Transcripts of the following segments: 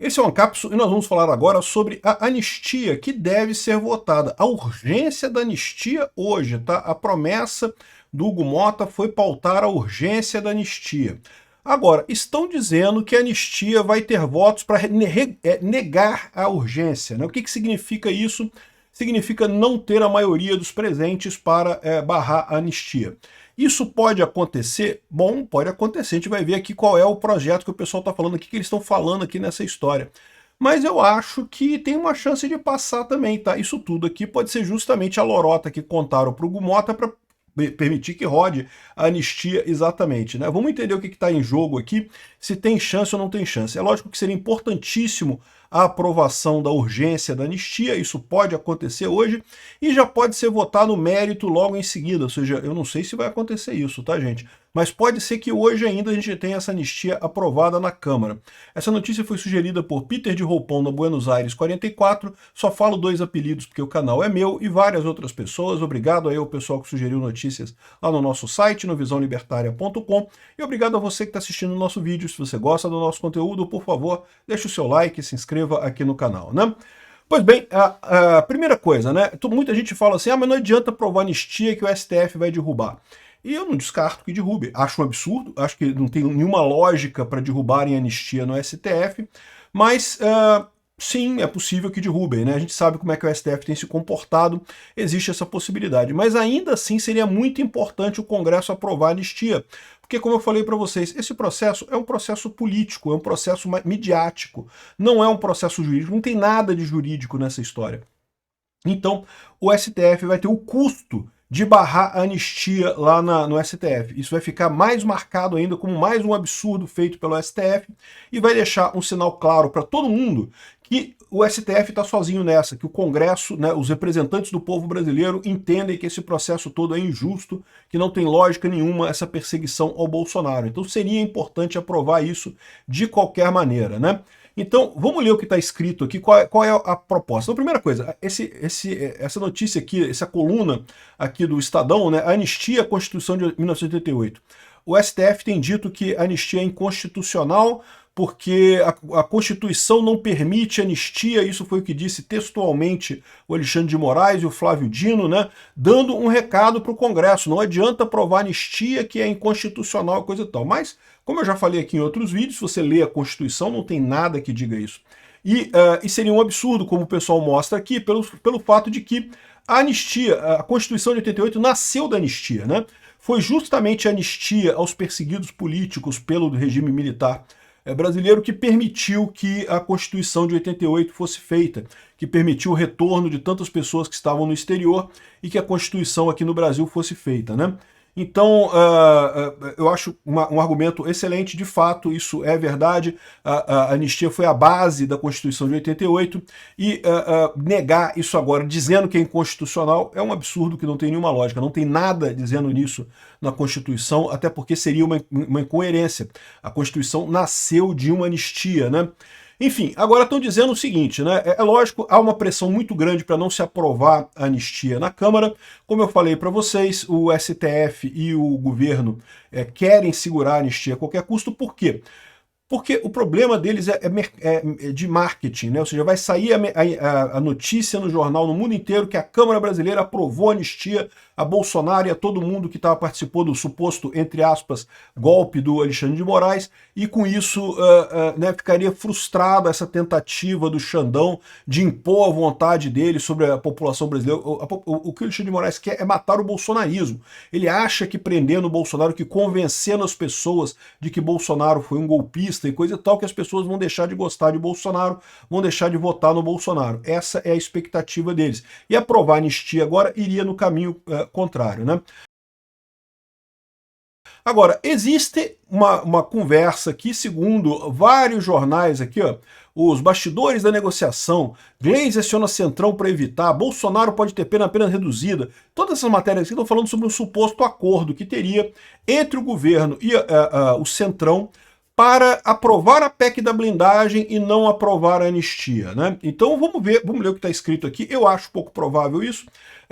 Esse é o Ancapsu e nós vamos falar agora sobre a anistia que deve ser votada. A urgência da anistia hoje, tá? A promessa do Hugo Mota foi pautar a urgência da anistia. Agora, estão dizendo que a anistia vai ter votos para negar a urgência, né? O que significa isso? Significa não ter a maioria dos presentes para barrar a anistia. Isso pode acontecer? Bom, pode acontecer. A gente vai ver aqui qual é o projeto que o pessoal está falando aqui, que eles estão falando aqui nessa história. Mas eu acho que tem uma chance de passar também, tá? Isso tudo aqui pode ser justamente a lorota que contaram para o Hugo Mota para permitir que rode a anistia exatamente, né? Vamos entender o que está em jogo aqui, se tem chance ou não tem chance. É lógico que seria importantíssimo a aprovação da urgência da anistia, isso pode acontecer hoje, e já pode ser votado no mérito logo em seguida, ou seja, eu não sei se vai acontecer isso, tá, gente? Mas pode ser que hoje ainda a gente tenha essa anistia aprovada na Câmara. Essa notícia foi sugerida por Peter de Roupão, na Buenos Aires 44, só falo 2 apelidos porque o canal é meu, e várias outras pessoas. Obrigado aí ao pessoal que sugeriu notícias lá no nosso site, no visãolibertaria.com, e obrigado a você que está assistindo o nosso vídeo. Se você gosta do nosso conteúdo, por favor, deixe o seu like e se inscreva aqui no canal, né? Pois bem, a primeira coisa, né? Muita gente fala assim, mas não adianta aprovar anistia que o STF vai derrubar. E eu não descarto que derrube. Acho um absurdo, acho que não tem nenhuma lógica para derrubarem a anistia no STF, mas sim, é possível que derrubem, né? A gente sabe como é que o STF tem se comportado, existe essa possibilidade. Mas ainda assim seria muito importante o Congresso aprovar a anistia, porque, como eu falei para vocês, esse processo é um processo político, é um processo midiático, não é um processo jurídico, não tem nada de jurídico nessa história. Então, o STF vai ter o custo de barrar a anistia lá no STF. Isso vai ficar mais marcado ainda como mais um absurdo feito pelo STF e vai deixar um sinal claro para todo mundo que o STF está sozinho nessa, que o Congresso, né, os representantes do povo brasileiro entendem que esse processo todo é injusto, que não tem lógica nenhuma essa perseguição ao Bolsonaro. Então seria importante aprovar isso de qualquer maneira, né? Então, vamos ler o que está escrito aqui, qual é a proposta. Então, primeira coisa, essa notícia aqui, essa coluna aqui do Estadão, né, anistia à Constituição de 1988. O STF tem dito que a anistia é inconstitucional porque a Constituição não permite anistia, isso foi o que disse textualmente o Alexandre de Moraes e o Flávio Dino, né, dando um recado para o Congresso, não adianta aprovar anistia que é inconstitucional e coisa e tal. Mas, como eu já falei aqui em outros vídeos, se você lê a Constituição, não tem nada que diga isso. E seria um absurdo, como o pessoal mostra aqui, pelo fato de que a anistia, a Constituição de 88 nasceu da anistia, né? Foi justamente a anistia aos perseguidos políticos pelo regime militar brasileiro que permitiu que a Constituição de 88 fosse feita, que permitiu o retorno de tantas pessoas que estavam no exterior e que a Constituição aqui no Brasil fosse feita, né? Então, eu acho um argumento excelente, de fato, isso é verdade, a anistia foi a base da Constituição de 88, e negar isso agora, dizendo que é inconstitucional, é um absurdo que não tem nenhuma lógica, não tem nada dizendo nisso na Constituição, até porque seria uma incoerência. A Constituição nasceu de uma anistia, né? Enfim, agora estão dizendo o seguinte, né? É lógico, há uma pressão muito grande para não se aprovar a anistia na Câmara. Como eu falei para vocês, o STF e o governo querem segurar a anistia a qualquer custo. Por quê? Porque o problema deles é de marketing, né? Ou seja, vai sair a notícia no jornal no mundo inteiro que a Câmara Brasileira aprovou a anistia a Bolsonaro e a todo mundo que participou do suposto, entre aspas, golpe do Alexandre de Moraes, e com isso né, ficaria frustrada essa tentativa do Xandão de impor a vontade dele sobre a população brasileira. O que o Alexandre de Moraes quer é matar o bolsonarismo. Ele acha que prendendo o Bolsonaro, que convencendo as pessoas de que Bolsonaro foi um golpista e coisa e tal, que as pessoas vão deixar de gostar de Bolsonaro, vão deixar de votar no Bolsonaro. Essa é a expectativa deles. E aprovar a anistia agora iria no caminho contrário, né? Agora, existe uma conversa aqui, segundo vários jornais aqui, ó, os bastidores da negociação, Gleisi aciona Centrão para evitar, Bolsonaro pode ter pena apenas reduzida. Todas essas matérias aqui estão falando sobre um suposto acordo que teria entre o governo e o Centrão para aprovar a PEC da blindagem e não aprovar a anistia, né? Então vamos ler o que está escrito aqui. Eu acho pouco provável isso.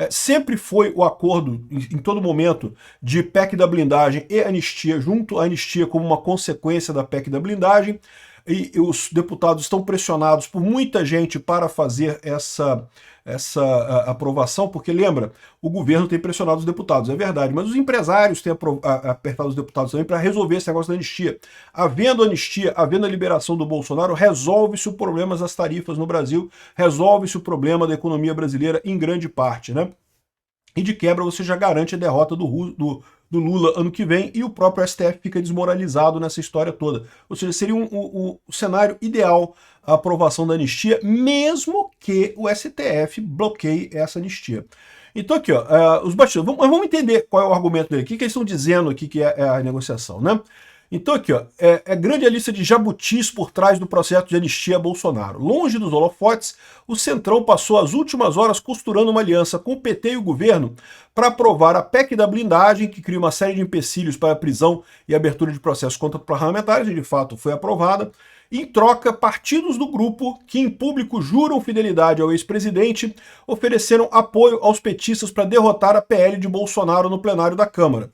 Sempre foi o acordo, em todo momento, de PEC da blindagem e anistia junto, a anistia como uma consequência da PEC da blindagem. e os deputados estão pressionados por muita gente para fazer essa aprovação, porque lembra, o governo tem pressionado os deputados, é verdade, mas os empresários têm apertado os deputados também para resolver esse negócio da anistia. Havendo anistia, havendo a liberação do Bolsonaro, resolve-se o problema das tarifas no Brasil, resolve-se o problema da economia brasileira em grande parte, né? E de quebra você já garante a derrota do Lula ano que vem e o próprio STF fica desmoralizado nessa história toda. Ou seja, seria o cenário ideal a aprovação da anistia, mesmo que o STF bloqueie essa anistia. Então aqui, ó, os bastidores, vamos entender qual é o argumento dele, o que eles estão dizendo aqui que é a negociação, né? Então aqui, ó, é grande a lista de jabutis por trás do processo de anistia a Bolsonaro. Longe dos holofotes, o Centrão passou as últimas horas costurando uma aliança com o PT e o governo para aprovar a PEC da blindagem, que cria uma série de empecilhos para a prisão e abertura de processos contra parlamentares, e de fato foi aprovada. Em troca, partidos do grupo, que em público juram fidelidade ao ex-presidente, ofereceram apoio aos petistas para derrotar a PL de Bolsonaro no plenário da Câmara.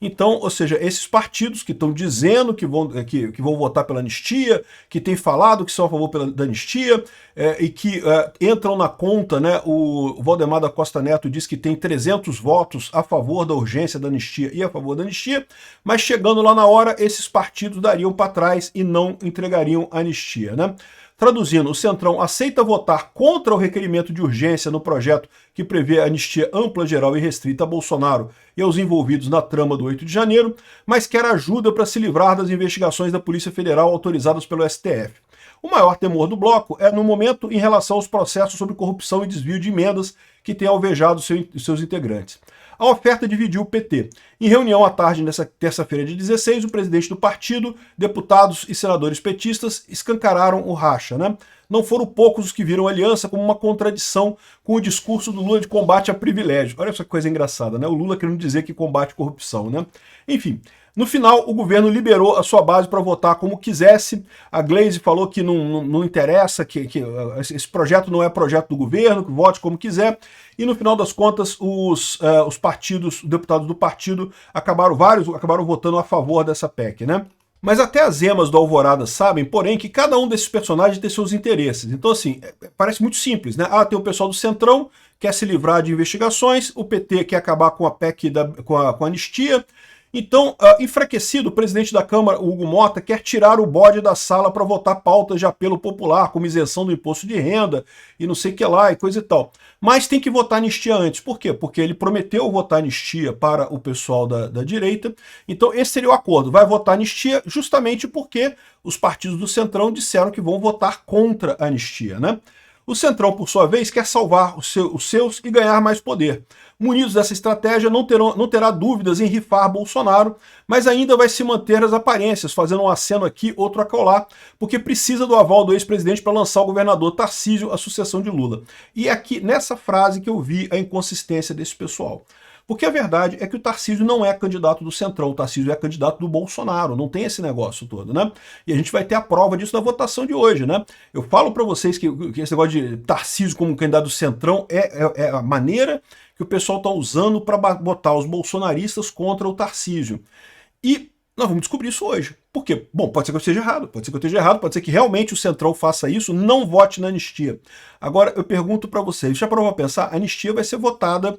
Então, ou seja, esses partidos que estão dizendo que vão votar pela anistia, que têm falado que são a favor da anistia, e que entram na conta, né, o Valdemar da Costa Neto diz que tem 300 votos a favor da urgência da anistia e a favor da anistia, mas chegando lá na hora, esses partidos dariam para trás e não entregariam a anistia, né? Traduzindo, o Centrão aceita votar contra o requerimento de urgência no projeto que prevê a anistia ampla, geral e restrita a Bolsonaro e aos envolvidos na trama do 8 de janeiro, mas quer ajuda para se livrar das investigações da Polícia Federal autorizadas pelo STF. O maior temor do bloco é, no momento, em relação aos processos sobre corrupção e desvio de emendas que têm alvejado seus integrantes. A oferta dividiu o PT. Em reunião à tarde nessa terça-feira de 16, o presidente do partido, deputados e senadores petistas escancararam o racha, né? Não foram poucos os que viram a aliança como uma contradição com o discurso do Lula de combate a privilégio. Olha essa coisa engraçada, né? O Lula querendo dizer que combate corrupção, né? Enfim, no final, o governo liberou a sua base para votar como quisesse. A Glaze falou que não interessa, que esse projeto não é projeto do governo, que vote como quiser. E no final das contas, os partidos, os deputados do partido, vários acabaram votando a favor dessa PEC, né? Mas até as emas do Alvorada sabem, porém, que cada um desses personagens tem seus interesses. Então, assim, parece muito simples, né? Tem o pessoal do Centrão, quer se livrar de investigações, o PT quer acabar com a PEC, com a anistia. Então, enfraquecido, o presidente da Câmara, Hugo Mota, quer tirar o bode da sala para votar pautas de apelo popular, como isenção do imposto de renda e não sei o que lá e coisa e tal. Mas tem que votar anistia antes. Por quê? Porque ele prometeu votar anistia para o pessoal da direita. Então, esse seria o acordo. Vai votar anistia justamente porque os partidos do Centrão disseram que vão votar contra a anistia, né? O Centrão, por sua vez, quer salvar os seus e ganhar mais poder. Munidos dessa estratégia, não terá dúvidas em rifar Bolsonaro, mas ainda vai se manter as aparências, fazendo um aceno aqui, outro acolá, porque precisa do aval do ex-presidente para lançar o governador Tarcísio à sucessão de Lula. E é aqui, nessa frase, que eu vi a inconsistência desse pessoal. Porque a verdade é que o Tarcísio não é candidato do Centrão, o Tarcísio é candidato do Bolsonaro, não tem esse negócio todo, né? E a gente vai ter a prova disso na votação de hoje, né? Eu falo para vocês que esse negócio de Tarcísio como candidato do Centrão é a maneira que o pessoal está usando para botar os bolsonaristas contra o Tarcísio. E nós vamos descobrir isso hoje. Por quê? Bom, pode ser que eu esteja errado, pode ser que realmente o Centrão faça isso, não vote na anistia. Agora, eu pergunto para vocês, já parou para pensar? A anistia vai ser votada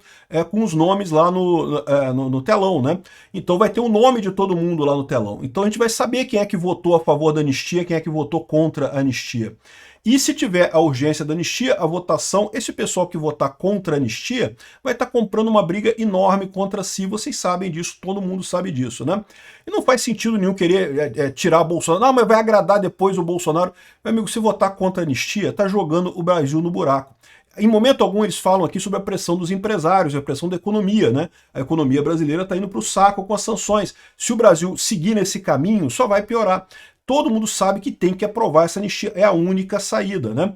com os nomes lá no telão, né? Então vai ter o nome de todo mundo lá no telão. Então a gente vai saber quem é que votou a favor da anistia, quem é que votou contra a anistia. E se tiver a urgência da anistia, a votação, esse pessoal que votar contra a anistia vai estar comprando uma briga enorme contra si, vocês sabem disso, todo mundo sabe disso, né? E não faz sentido nenhum querer tirar o Bolsonaro, não, mas vai agradar depois o Bolsonaro. Meu amigo, se votar contra a anistia, tá jogando o Brasil no buraco. Em momento algum eles falam aqui sobre a pressão dos empresários, a pressão da economia, né? A economia brasileira está indo para o saco com as sanções. Se o Brasil seguir nesse caminho, só vai piorar. Todo mundo sabe que tem que aprovar essa anistia, é a única saída, né?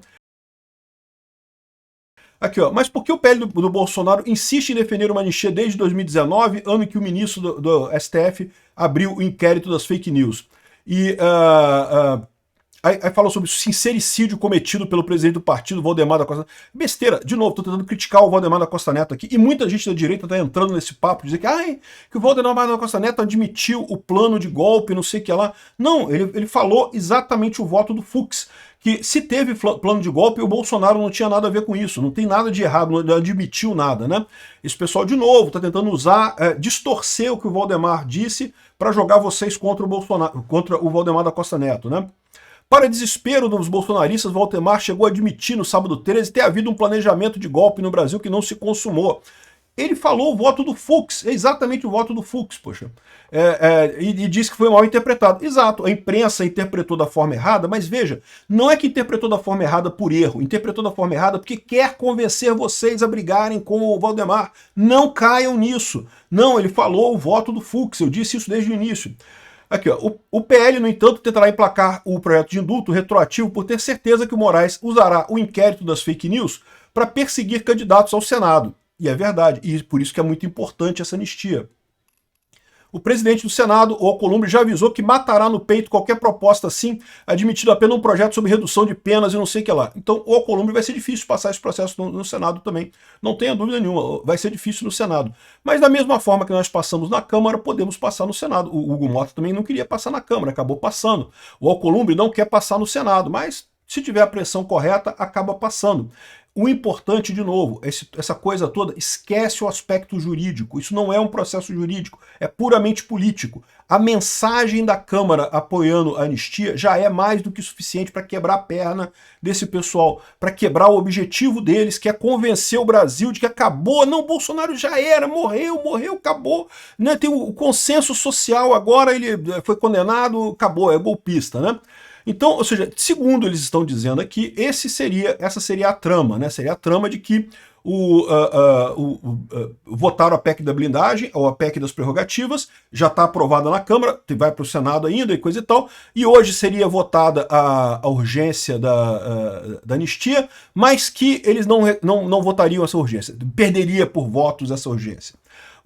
Aqui, ó, mas por que o PL do Bolsonaro insiste em defender uma anistia desde 2019, ano em que o ministro do STF abriu o inquérito das fake news? E Aí fala sobre o sincericídio cometido pelo presidente do partido, Valdemar da Costa Neto. Besteira, de novo, tô tentando criticar o Valdemar da Costa Neto aqui, e muita gente da direita tá entrando nesse papo, dizer que o Valdemar da Costa Neto admitiu o plano de golpe, não sei o que lá. Não, ele falou exatamente o voto do Fux, que se teve plano de golpe, o Bolsonaro não tinha nada a ver com isso, não tem nada de errado, não admitiu nada, né? Esse pessoal, de novo, tá tentando usar, distorcer o que o Valdemar disse para jogar vocês contra o Bolsonaro, contra o Valdemar da Costa Neto, né? Para desespero dos bolsonaristas, Valdemar chegou a admitir no sábado 13 ter havido um planejamento de golpe no Brasil que não se consumou. Ele falou o voto do Fux, é exatamente o voto do Fux, poxa. E disse que foi mal interpretado. Exato, a imprensa interpretou da forma errada, mas veja, não é que interpretou da forma errada por erro, interpretou da forma errada porque quer convencer vocês a brigarem com o Valdemar. Não caiam nisso. Não, ele falou o voto do Fux, eu disse isso desde o início. Aqui, ó, o PL, no entanto, tentará emplacar o projeto de indulto retroativo por ter certeza que o Moraes usará o inquérito das fake news para perseguir candidatos ao Senado. E é verdade, e por isso que é muito importante essa anistia. O presidente do Senado, o Alcolumbre, já avisou que matará no peito qualquer proposta assim, admitindo apenas um projeto sobre redução de penas e não sei o que lá. Então o Alcolumbre vai ser difícil passar esse processo no Senado também. Não tenha dúvida nenhuma, vai ser difícil no Senado. Mas da mesma forma que nós passamos na Câmara, podemos passar no Senado. O Hugo Mota também não queria passar na Câmara, acabou passando. O Alcolumbre não quer passar no Senado, mas se tiver a pressão correta, acaba passando. O importante, de novo, essa coisa toda, esquece o aspecto jurídico. Isso não é um processo jurídico, é puramente político. A mensagem da Câmara apoiando a anistia já é mais do que suficiente para quebrar a perna desse pessoal, para quebrar o objetivo deles, que é convencer o Brasil de que acabou. Não, Bolsonaro já era, morreu, acabou. Né? Tem o consenso social agora, ele foi condenado, acabou, é golpista, né? Então, ou seja, segundo eles estão dizendo aqui, essa seria a trama, né? Seria a trama de que votaram a PEC da blindagem, ou a PEC das prerrogativas, já está aprovada na Câmara, vai para o Senado ainda e coisa e tal, e hoje seria votada a urgência da anistia, mas que eles não votariam essa urgência, perderia por votos essa urgência.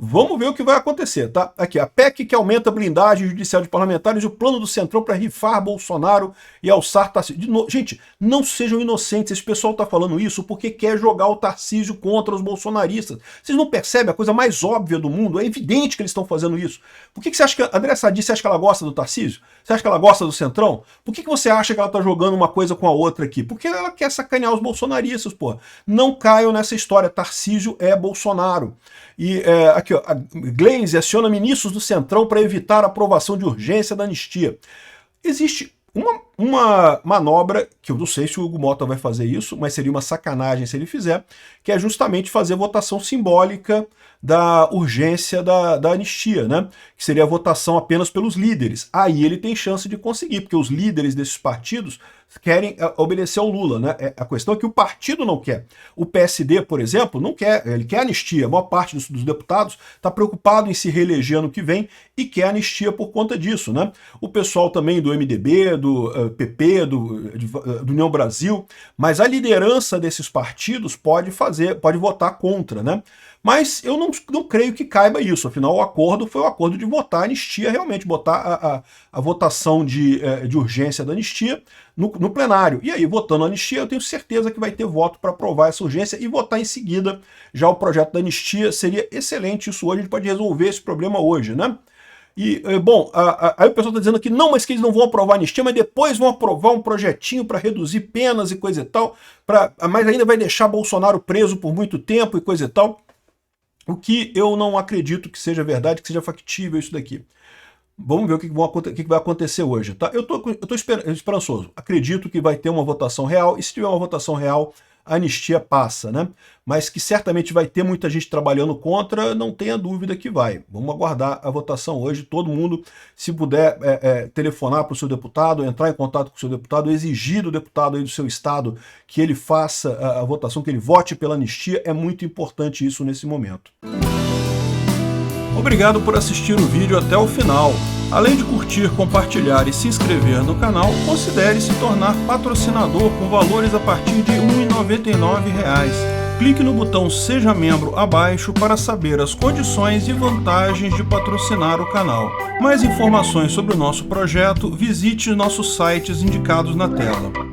Vamos ver o que vai acontecer, tá? Aqui, a PEC que aumenta a blindagem judicial de parlamentares e o plano do Centrão para rifar Bolsonaro e alçar Tarcísio. Gente, não sejam inocentes, esse pessoal tá falando isso porque quer jogar o Tarcísio contra os bolsonaristas. Vocês não percebem a coisa mais óbvia do mundo? É evidente que eles estão fazendo isso. Por que você acha que a Andréa Sadi, você acha que ela gosta do Tarcísio? Você acha que ela gosta do Centrão? Por que você acha que ela tá jogando uma coisa com a outra aqui? Porque ela quer sacanear os bolsonaristas, pô. Não caiam nessa história, Tarcísio é Bolsonaro. E aqui, ó, a Gleisi aciona ministros do Centrão para evitar a aprovação de urgência da anistia. Existe uma manobra, que eu não sei se o Hugo Mota vai fazer isso, mas seria uma sacanagem se ele fizer, que é justamente fazer votação simbólica da urgência da anistia, né? Que seria a votação apenas pelos líderes. Aí ele tem chance de conseguir, porque os líderes desses partidos querem obedecer ao Lula, né? A questão é que o partido não quer. O PSD, por exemplo, não quer, ele quer anistia. A maior parte dos deputados está preocupado em se reeleger ano que vem e quer anistia por conta disso, né? O pessoal também do MDB, do PP, do União Brasil, mas a liderança desses partidos pode votar contra, né? Mas eu não creio que caiba isso, afinal o acordo foi o acordo de votar a anistia, realmente botar a votação de urgência da anistia no plenário. E aí, votando a anistia, eu tenho certeza que vai ter voto para aprovar essa urgência e votar em seguida já o projeto da anistia. Seria excelente isso hoje, a gente pode resolver esse problema hoje, né? E, bom, aí o pessoal está dizendo que não, mas que eles não vão aprovar a anistia, mas depois vão aprovar um projetinho para reduzir penas e coisa e tal, mas ainda vai deixar Bolsonaro preso por muito tempo e coisa e tal. O que eu não acredito que seja verdade, que seja factível isso daqui. Vamos ver o que vai acontecer hoje, tá? Eu tô esperançoso. Acredito que vai ter uma votação real, e se tiver uma votação real, a anistia passa, né? Mas que certamente vai ter muita gente trabalhando contra, não tenha dúvida que vai. Vamos aguardar a votação hoje. Todo mundo, se puder telefonar para o seu deputado, entrar em contato com o seu deputado, exigir do deputado aí do seu estado que ele faça a votação, que ele vote pela anistia, é muito importante isso nesse momento. Obrigado por assistir o vídeo até o final. Além de curtir, compartilhar e se inscrever no canal, considere se tornar patrocinador com valores a partir de R$ 1,99. Clique no botão Seja Membro abaixo para saber as condições e vantagens de patrocinar o canal. Mais informações sobre o nosso projeto, visite nossos sites indicados na tela.